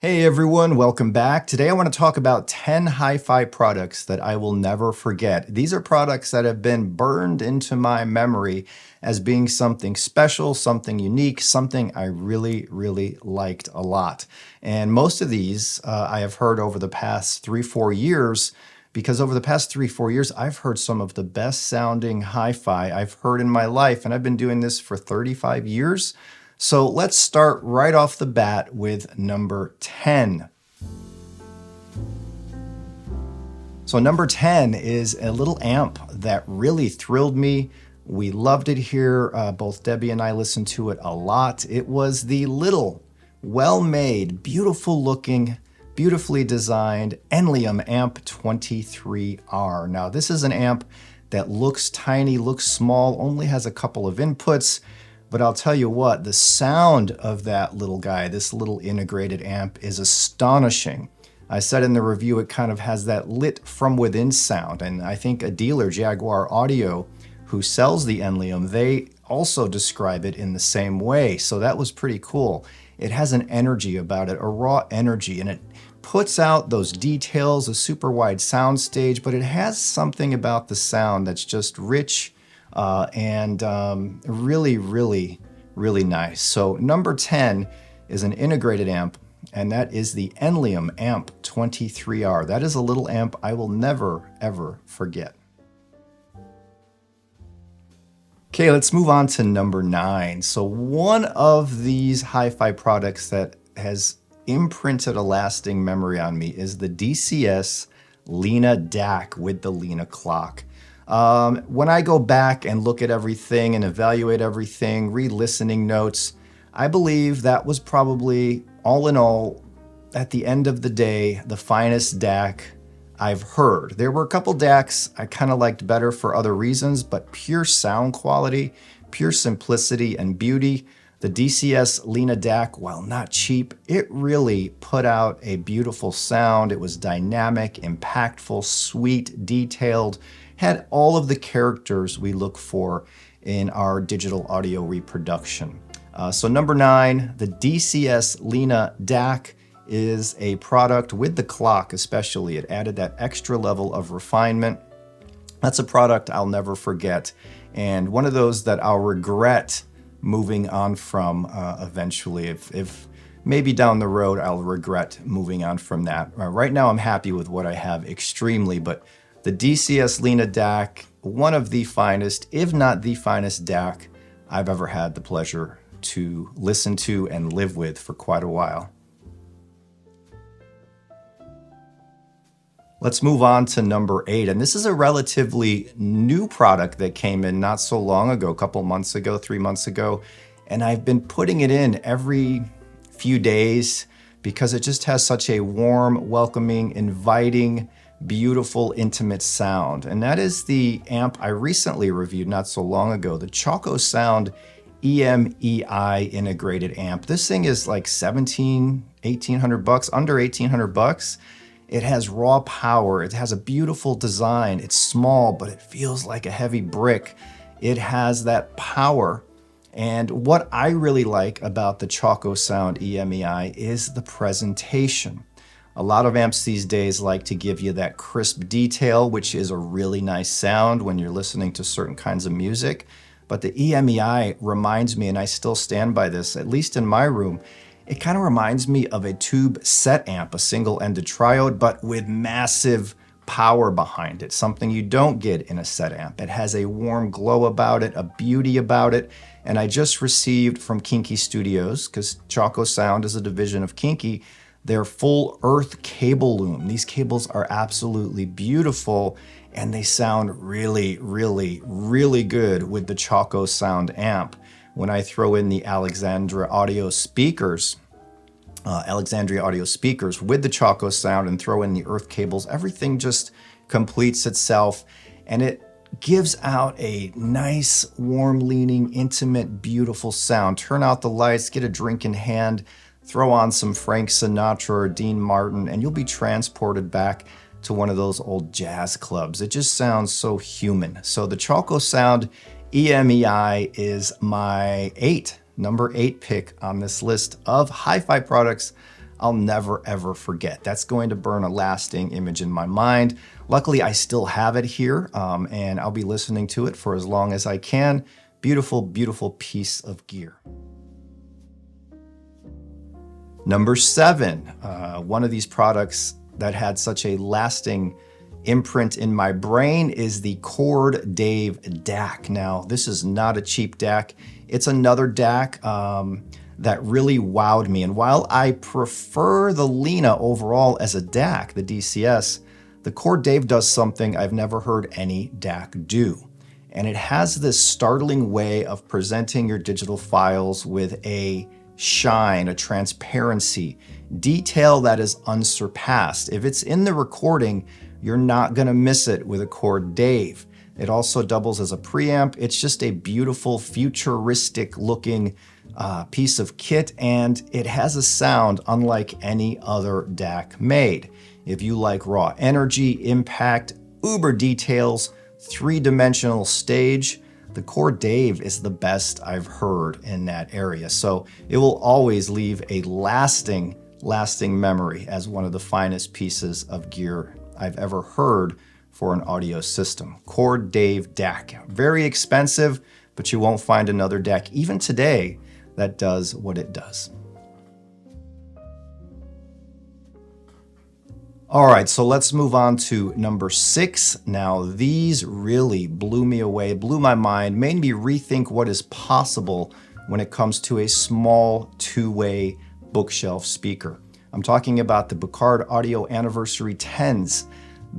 Hey everyone, welcome back. Today I want to talk about 10 hi-fi products that I will never forget. These are products that have been burned into my memory as being something special, something unique, something I really liked a lot. And most of these I have heard over the past 3-4 years, because over the past 3-4 years I've heard some of the best sounding hi-fi I've heard in my life, and I've been doing this for 35 years. So let's start right off the bat with number 10. So number 10 is a little amp that really thrilled me. We loved it here. Both Debbie and I listened to it a lot. It was the little, well-made, beautiful looking, beautifully designed Enlium Amp 23R. Now this is an amp that looks tiny, looks small, only has a couple of inputs. But I'll tell you what, the sound of that little guy, this little integrated amp, is astonishing. I said in the review it kind of has that lit from within sound, and I think a dealer, Jaguar Audio, who sells the Enlium, they also describe it in the same way. So that was pretty cool. It has an energy about it, a raw energy, and it puts out those details, a super wide sound stage, but it has something about the sound that's just rich, and really nice. So number 10 is an integrated amp, and that is the Enlium Amp 23R. That is a little amp I will never, ever forget. Okay, let's move on to number 9. So one of these hi-fi products that has imprinted a lasting memory on me is the DCS LINA DAC with the LINA clock. When I go back and look at everything and evaluate everything, read listening notes, I believe that was probably, all in all, at the end of the day, the finest DAC I've heard. There were a couple DACs I kind of liked better for other reasons, but pure sound quality, pure simplicity and beauty, the DCS LINA DAC, while not cheap, it really put out a beautiful sound. It was dynamic, impactful, sweet, detailed, had all of the characters we look for in our digital audio reproduction. So number 9, the DCS LINA DAC is a product with the clock especially. It added that extra level of refinement. That's a product I'll never forget, and one of those that I'll regret moving on from eventually. If maybe down the road I'll regret moving on from that. Right now I'm happy with what I have extremely, but the DCS LINA DAC, one of the finest, if not the finest DAC I've ever had the pleasure to listen to and live with for quite a while. Let's move on to number 8, and this is a relatively new product that came in not so long ago, a couple months ago, 3 months ago, and I've been putting it in every few days because it just has such a warm, welcoming, inviting, beautiful, intimate sound. And that is the amp I recently reviewed not so long ago, the CHoco Sound EMEI integrated amp. This thing is like $1,800, under $1,800. It has raw power. It has a beautiful design. It's small, but it feels like a heavy brick. It has that power. And what I really like about the CHoco Sound EMEI is the presentation. A lot of amps these days like to give you that crisp detail, which is a really nice sound when you're listening to certain kinds of music. But the EMEI reminds me, and I still stand by this, at least in my room, it kind of reminds me of a tube set amp, a single-ended triode, but with massive power behind it, something you don't get in a set amp. It has a warm glow about it, a beauty about it, and I just received from Kinky Studios, because CHoco Sound is a division of Kinky, their full earth cable loom. These cables are absolutely beautiful, and they sound really good with the CHoco Sound amp. When I throw in the Alexandria Audio speakers with the CHoco Sound and throw in the earth cables, everything just completes itself, and it gives out a nice, warm leaning, intimate, beautiful sound. Turn out the lights, get a drink in hand, throw on some Frank Sinatra or Dean Martin, and you'll be transported back to one of those old jazz clubs. It just sounds so human. So the CHoco Sound EMEI is my number 8 pick on this list of hi-fi products I'll never ever forget. That's going to burn a lasting image in my mind. Luckily, I still have it here, and I'll be listening to it for as long as I can. Beautiful, beautiful piece of gear. Number 7, one of these products that had such a lasting imprint in my brain is the CHORD Dave DAC. Now, this is not a cheap DAC. It's another DAC that really wowed me. And while I prefer the LINA overall as a DAC, the DCS, the CHORD Dave does something I've never heard any DAC do. And it has this startling way of presenting your digital files with a shine, a transparency, detail that is unsurpassed. If it's in the recording, you're not gonna miss it with a CHORD Dave. It also doubles as a preamp. It's just a beautiful, futuristic looking piece of kit, and it has a sound unlike any other DAC made. If you like raw energy, impact, uber details, three-dimensional stage, the CHORD Dave is the best I've heard in that area. So it will always leave a lasting memory as one of the finest pieces of gear I've ever heard for an audio system. CHORD Dave DAC. Very expensive, but you won't find another DAC even today that does what it does. All right, so let's move on to number 6. Now, these really blew me away, blew my mind, made me rethink what is possible when it comes to a small two-way bookshelf speaker. I'm talking about the Bucard Audio Anniversary 10s.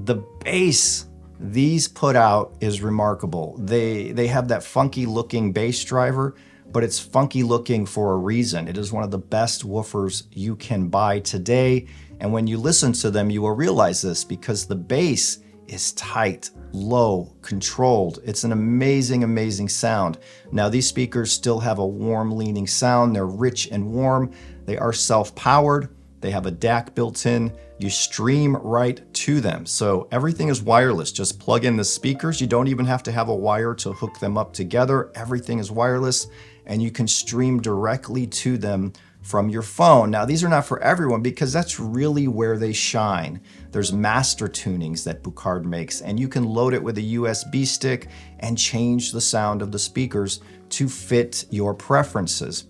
The bass these put out is remarkable. They have that funky looking bass driver, but it's funky looking for a reason. It is one of the best woofers you can buy today. And when you listen to them, you will realize this because the bass is tight, low, controlled. It's an amazing, amazing sound. Now, these speakers still have a warm leaning sound. They're rich and warm. They are self-powered. They have a DAC built in. You stream right to them. So everything is wireless. Just plug in the speakers. You don't even have to have a wire to hook them up together. Everything is wireless, and you can stream directly to them from your phone. Now, these are not for everyone because that's really where they shine. There's master tunings that Bucard makes, and you can load it with a USB stick and change the sound of the speakers to fit your preferences.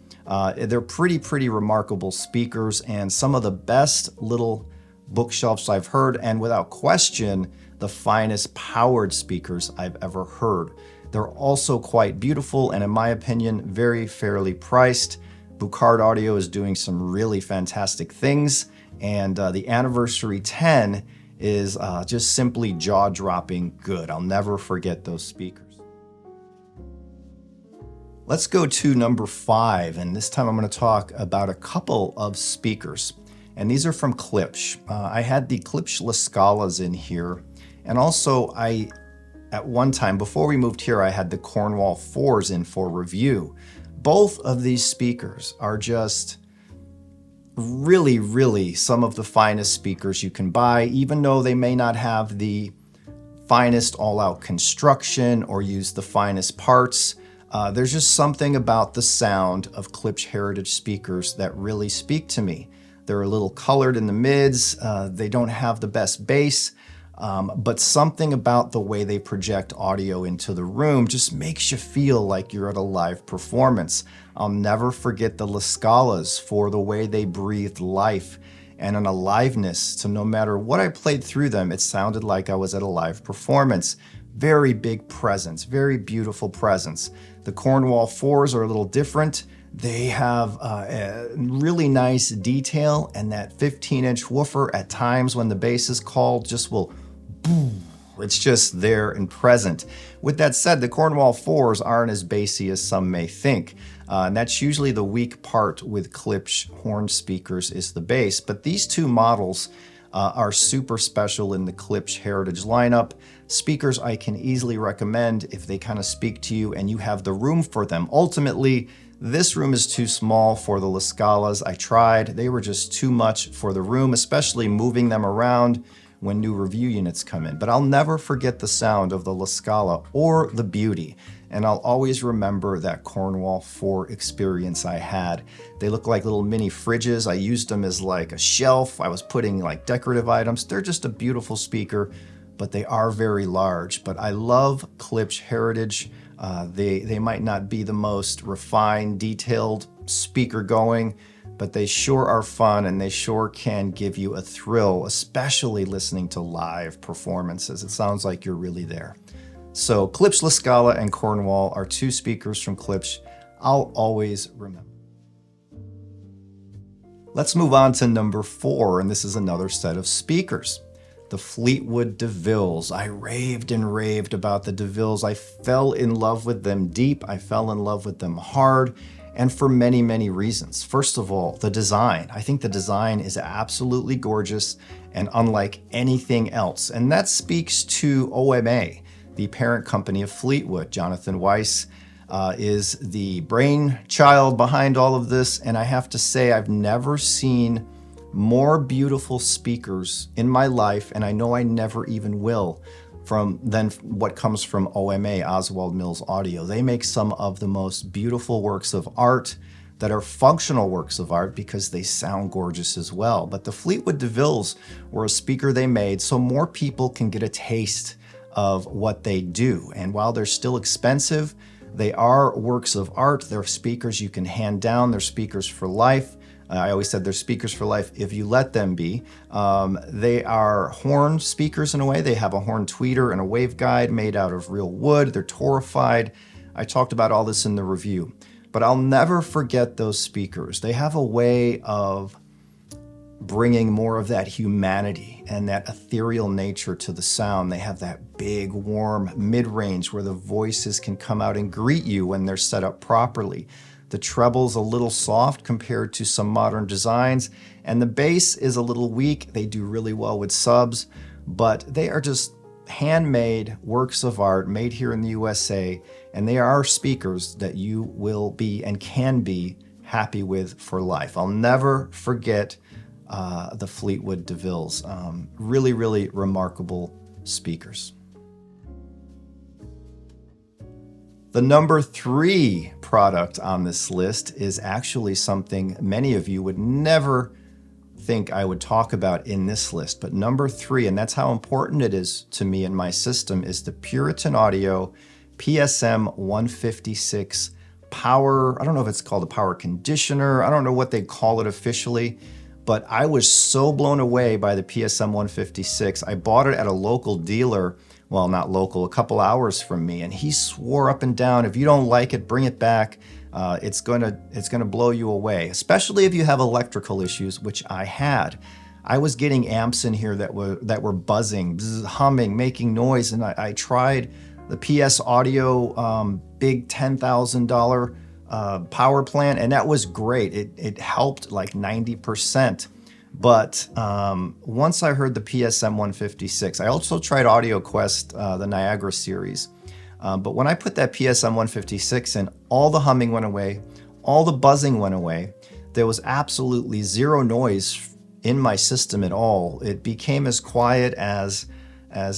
They're pretty remarkable speakers and some of the best little bookshelves I've heard, and without question, the finest powered speakers I've ever heard. They're also quite beautiful and, in my opinion, very fairly priced. Bucard Audio is doing some really fantastic things, and the Anniversary 10 is just simply jaw-dropping good. I'll never forget those speakers. Let's go to number 5, and this time I'm going to talk about a couple of speakers, and these are from KLIPSCH. I had the KLIPSCH LaSCALAs in here, and also at one time, before we moved here, I had the Cornwall 4s in for review. Both of these speakers are just really some of the finest speakers you can buy, even though they may not have the finest all-out construction or use the finest parts. There's just something about the sound of KLIPSCH Heritage speakers that really speak to me. They're a little colored in the mids. They don't have the best bass. But something about the way they project audio into the room just makes you feel like you're at a live performance. I'll never forget the LaSCALAs for the way they breathed life and an aliveness. So no matter what I played through them, it sounded like I was at a live performance. Very big presence, very beautiful presence. The Cornwall 4s are a little different. They have a really nice detail, and that 15-inch woofer at times when the bass is called just will boom. It's just there and present. With that said, the Cornwall 4s aren't as bassy as some may think. And that's usually the weak part with KLIPSCH horn speakers is the bass. But these two models are super special in the KLIPSCH Heritage lineup. Speakers I can easily recommend if they kind of speak to you and you have the room for them. Ultimately, this room is too small for the LaSCALAs. I tried. They were just too much for the room, especially moving them around when new review units come in. But I'll never forget the sound of the LaSCALA or the Beauty. And I'll always remember that Cornwall 4 experience I had. They look like little mini fridges. I used them as like a shelf. I was putting like decorative items. They're just a beautiful speaker, but they are very large. But I love KLIPSCH heritage. They might not be the most refined, detailed speaker going, but they sure are fun and they sure can give you a thrill, especially listening to live performances. It sounds like you're really there. So KLIPSCH, LaSCALA, and Cornwall are two speakers from KLIPSCH I'll always remember. Let's move on to number 4, and this is another set of speakers. The Fleetwood DEVILLEs. I raved and raved about the DEVILLEs. I fell in love with them deep. I fell in love with them hard, and for many, many reasons. First of all, the design. I think the design is absolutely gorgeous and unlike anything else. And that speaks to EMEI, the parent company of Fleetwood. Jonathan Weiss is the brainchild behind all of this. And I have to say, I've never seen more beautiful speakers in my life, and I know I never even will, than what comes from EMEI, Oswald Mills Audio. They make some of the most beautiful works of art that are functional works of art because they sound gorgeous as well. But the Fleetwood DeVilles were a speaker they made so more people can get a taste of what they do. And while they're still expensive, they are works of art. They're speakers you can hand down. They're speakers for life. I always said they're speakers for life if you let them be. They are horn speakers in a way. They have a horn tweeter and a waveguide made out of real wood. They're torified. I talked about all this in the review. But I'll never forget those speakers. They have a way of bringing more of that humanity and that ethereal nature to the sound. They have that big, warm mid-range where the voices can come out and greet you when they're set up properly. The treble's a little soft compared to some modern designs, and the bass is a little weak. They do really well with subs, but they are just handmade works of art made here in the USA, and they are speakers that you will be and can be happy with for life. I'll never forget the Fleetwood DeVilles. Really, really remarkable speakers. The number 3 product on this list is actually something many of you would never think I would talk about in this list, but number 3, and that's how important it is to me in my system, is the Puritan Audio PSM 156 power. I don't know if it's called a power conditioner. I don't know what they call it officially, but I was so blown away by the PSM 156. I bought it at a local dealer. Well, not local, a couple hours from me, and he swore up and down, if you don't like it, bring it back. It's gonna blow you away, especially if you have electrical issues, which I had. I was getting amps in here that were buzzing, humming, making noise, and I tried the PS Audio big $10,000 power plant, and that was great. It helped like 90%. But once I heard the PSM 156, I also tried AudioQuest, the Niagara series. But when I put that PSM 156 in, all the humming went away, all the buzzing went away. There was absolutely zero noise in my system at all. It became as quiet as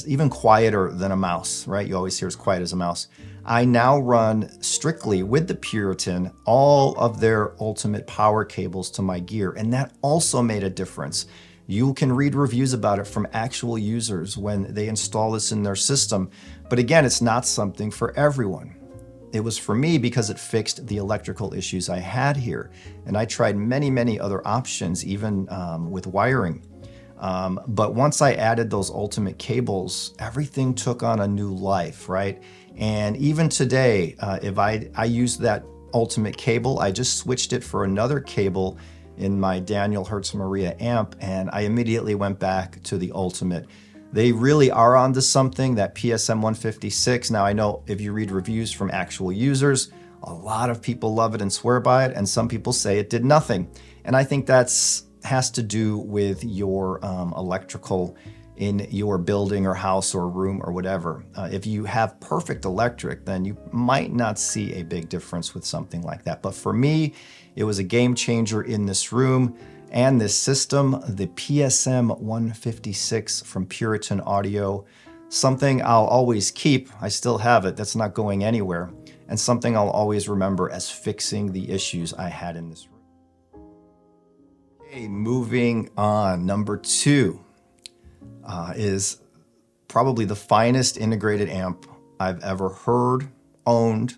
even quieter than a mouse, right? You always hear as quiet as a mouse. I now run strictly with the Puritan all of their ultimate power cables to my gear, and that also made a difference. You can read reviews about it from actual users when they install this in their system. But again, it's not something for everyone. It was for me because it fixed the electrical issues I had here. And I tried many, many other options, even with wiring. But once I added those ultimate cables, everything took on a new life, right? And even today, if I use that ultimate cable, I just switched it for another cable in my Daniel Hertz Maria amp, and I immediately went back to the ultimate. They really are onto something, that PSM 156. Now I know if you read reviews from actual users, a lot of people love it and swear by it, and some people say it did nothing. And I think that's has to do with your electrical in your building or house or room or whatever. If you have perfect electric, then you might not see a big difference with something like that. But for me, it was a game changer in this room. and this system, the PSM 156 from Puritan Audio. Something I'll always keep, I still have it, that's not going anywhere, and something I'll always remember as fixing the issues I had in this room. Okay, moving on. Number 2 is probably the finest integrated amp I've ever heard, owned,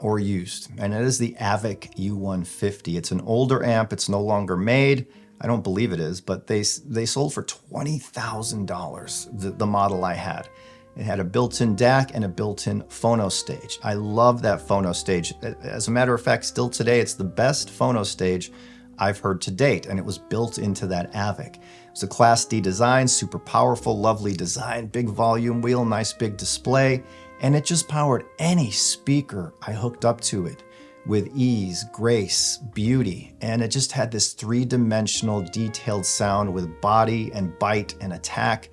or used, and it is the AVIC U150. It's an older amp. It's no longer made. I don't believe it is, but they sold for $20,000, the model I had. It had a built-in DAC and a built-in phono stage. I love that phono stage. As a matter of fact, still today, it's the best phono stage I've heard to date, and it was built into that AVIC. It's a Class D design, super powerful, lovely design, big volume wheel, nice big display, and it just powered any speaker I hooked up to it with ease, grace, beauty, and it just had this 3-dimensional detailed sound with body and bite and attack.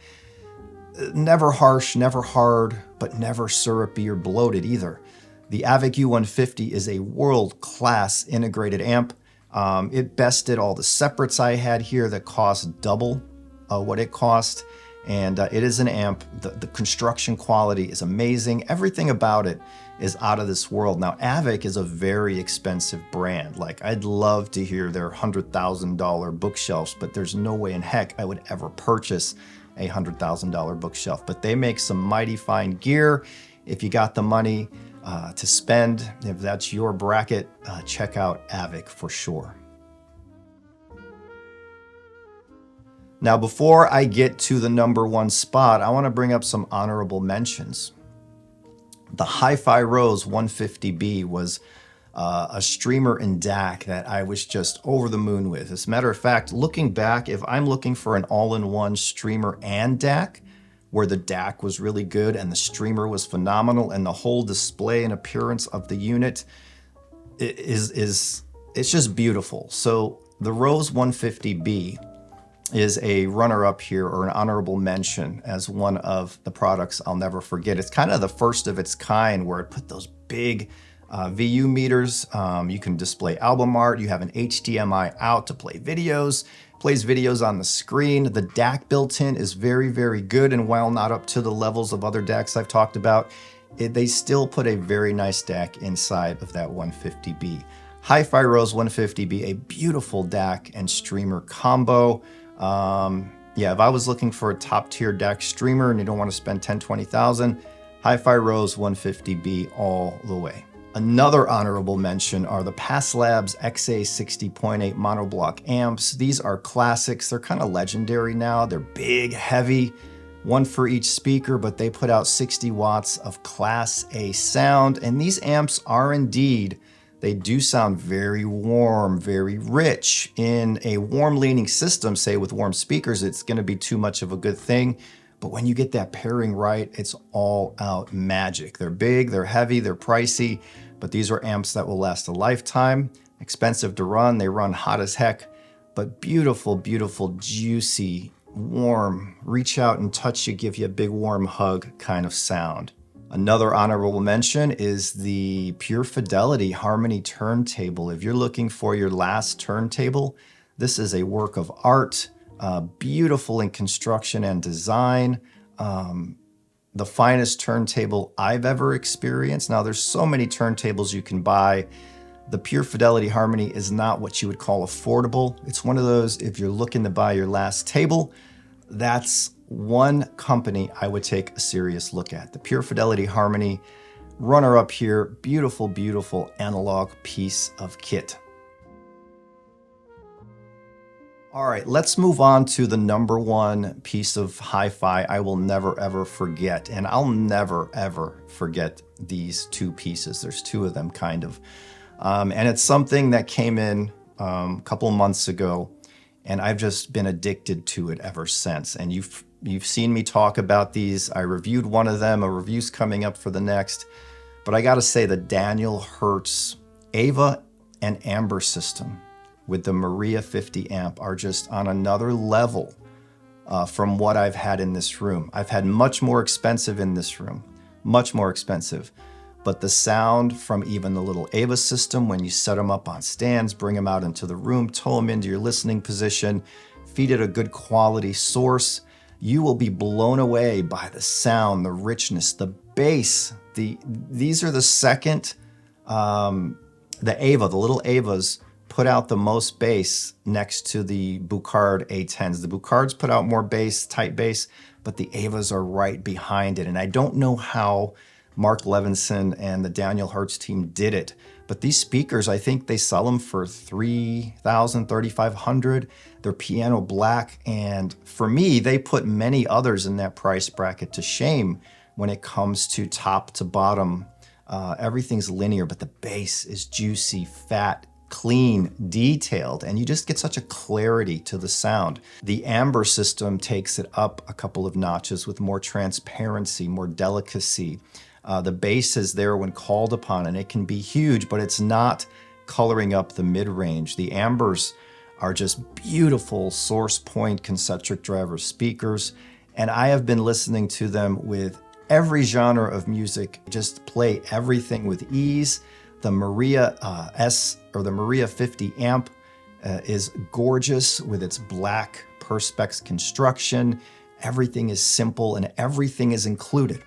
Never harsh, never hard, but never syrupy or bloated either. The AVIC U150 is a world-class integrated amp. It bested all the separates I had here that cost double what it cost. And it is an amp. The construction quality is amazing. Everything about it is out of this world. Now, AVIC is a very expensive brand. Like, I'd love to hear their $100,000 bookshelves, but there's no way in heck I would ever purchase a $100,000 bookshelf. But they make some mighty fine gear. If you got the money to spend, if that's your bracket, check out AVIC for sure. Now, before I get to the number 1 spot, I want to bring up some honorable mentions. The Hi-Fi Rose 150B was a streamer and DAC that I was just over the moon with. As a matter of fact, looking back, if I'm looking for an all-in-one streamer and DAC, where the DAC was really good and the streamer was phenomenal and the whole display and appearance of the unit it's just beautiful. So the Rose 150B is a runner-up here, or an honorable mention, as one of the products I'll never forget. It's kind of the first of its kind where it put those big VU meters. You can display album art. You have an HDMI out to play videos. Plays videos on the screen. The DAC built-in is very, very good, and while not up to the levels of other DACs I've talked about, they still put a very nice DAC inside of that 150B. Hi-Fi Rose 150B, a beautiful DAC and streamer combo. Yeah, if I was looking for a top-tier DAC streamer and you don't want to spend $10,000, $20,000, Hi-Fi Rose 150B all the way. Another honorable mention are the PassLabs XA60.8 monoblock amps. These are classics. They're kind of legendary now. They're big, heavy, one for each speaker, but they put out 60 watts of Class A sound. And these amps are indeed, they do sound very warm, very rich. In a warm-leaning system, say with warm speakers, it's going to be too much of a good thing. But when you get that pairing right, it's all out magic. They're big, they're heavy, they're pricey, but these are amps that will last a lifetime. Expensive to run, they run hot as heck, but beautiful, beautiful, juicy, warm, reach out and touch you, give you a big warm hug kind of sound. Another honorable mention is the Pure Fidelity Harmony turntable. If you're looking for your last turntable, this is a work of art, beautiful in construction and design. The finest turntable I've ever experienced. Now, there's so many turntables you can buy. The Pure Fidelity Harmony is not what you would call affordable. It's one of those, if you're looking to buy your last table, that's one company I would take a serious look at. The Pure Fidelity Harmony, runner up here, beautiful, beautiful analog piece of kit. All right, let's move on to the number 1 piece of hi-fi I will never ever forget. And I'll never ever forget these 2 pieces. There's 2 of them kind of. And it's something that came in a couple months ago, and I've just been addicted to it ever since. And you've seen me talk about these. I reviewed one of them, a review's coming up for the next. But I gotta say, the Daniel Hertz Ava and Amber system with the Maria 50 amp are just on another level from what I've had in this room. I've had much more expensive in this room, much more expensive. but the sound from even the little Ava system, when you set them up on stands, bring them out into the room, tow them into your listening position, feed it a good quality source, you will be blown away by the sound, the richness, the bass. These are the second, the Ava, the little Avas put out the most bass next to the Buchard A10s. The Buchards put out more bass, tight bass, but the Avas are right behind it. And I don't know how Mark Levinson and the Daniel Hertz team did it, but these speakers, I think they sell them for $3,000, $3,500. They're piano black, and for me, they put many others in that price bracket to shame when it comes to top to bottom. Everything's linear, but the bass is juicy, fat, clean, detailed, and you just get such a clarity to the sound. The amber system takes it up a couple of notches with more transparency, more delicacy. The bass is there when called upon, and it can be huge, but it's not coloring up the mid-range. The ambers are just beautiful source point concentric driver speakers, and I have been listening to them with every genre of music. Just play everything with ease. The Maria S or the Maria 50 amp is gorgeous with its black Perspex construction. Everything is simple and everything is included.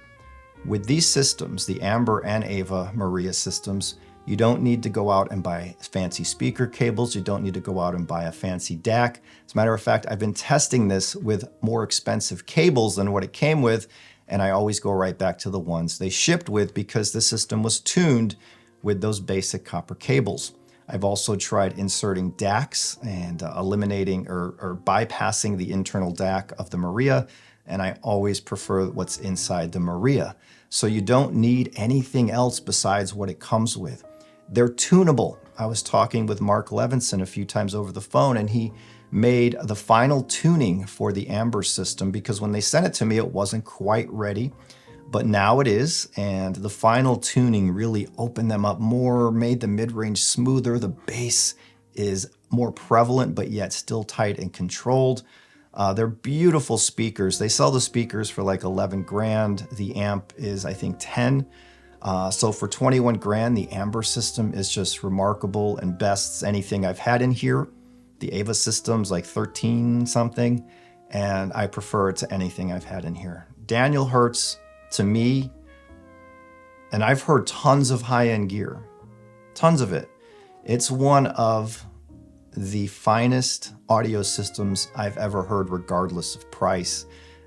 With these systems, the Amber and Ava Maria systems, you don't need to go out and buy fancy speaker cables. You don't need to go out and buy a fancy DAC. As a matter of fact, I've been testing this with more expensive cables than what it came with, and I always go right back to the ones they shipped with because the system was tuned with those basic copper cables. I've also tried inserting DACs and eliminating or bypassing the internal DAC of the Maria, and I always prefer what's inside the Maria. So you don't need anything else besides what it comes with. They're tunable. I was talking with Mark Levinson a few times over the phone, and he made the final tuning for the Amber system because when they sent it to me, it wasn't quite ready, but now it is. And the final tuning really opened them up more, made the mid-range smoother. The bass is more prevalent, but yet still tight and controlled. They're beautiful speakers. They sell the speakers for like 11 grand. The amp is, I think, 10. So for 21 grand, the Amber system is just remarkable and bests anything I've had in here. The Ava system's like 13 something, and I prefer it to anything I've had in here. Daniel Hertz, to me, and I've heard tons of high-end gear, tons of it. It's one of the finest audio systems I've ever heard, regardless of price,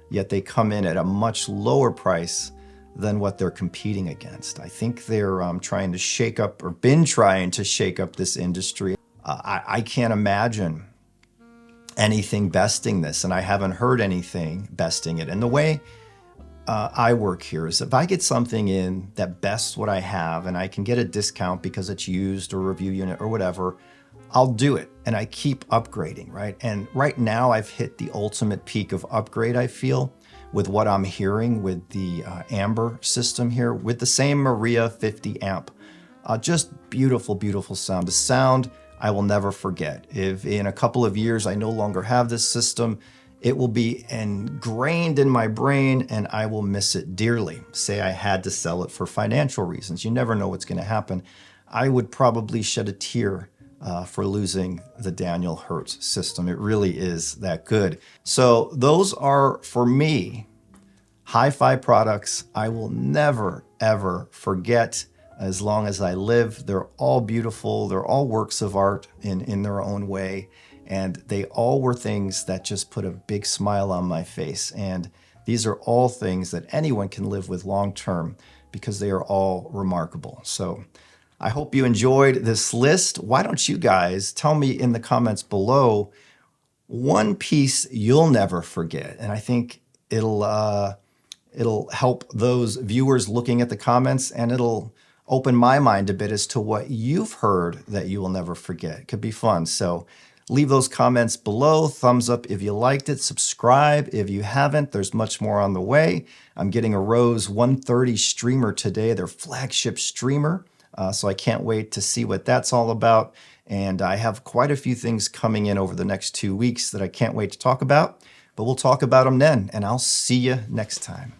yet they come in at a much lower price than what they're competing against. I think they're trying to shake up, or been trying to shake up this industry. I can't imagine anything besting this, and I haven't heard anything besting it. And the way I work here is if I get something in that bests what I have and I can get a discount because it's used or review unit or whatever, I'll do it, and I keep upgrading, right? And right now I've hit the ultimate peak of upgrade, I feel, with what I'm hearing with the Amber system here, with the same Maria 50 amp. Just beautiful, beautiful sound. The sound I will never forget. If in a couple of years I no longer have this system, it will be ingrained in my brain and I will miss it dearly. Say I had to sell it for financial reasons. You never know what's going to happen. I would probably shed a tear for losing the Daniel Hertz system. It really is that good. So those are, for me, hi-fi products I will never, ever forget as long as I live. They're all beautiful. They're all works of art in their own way. And they all were things that just put a big smile on my face. And these are all things that anyone can live with long term because they are all remarkable. So I hope you enjoyed this list. Why don't you guys tell me in the comments below one piece you'll never forget? And I think it'll help those viewers looking at the comments, and it'll open my mind a bit as to what you've heard that you will never forget. It could be fun. So leave those comments below. Thumbs up if you liked it. Subscribe if you haven't. There's much more on the way. I'm getting a Rose 130 streamer today, their flagship streamer. So I can't wait to see what that's all about. And I have quite a few things coming in over the next 2 weeks that I can't wait to talk about. But we'll talk about them then, and I'll see you next time.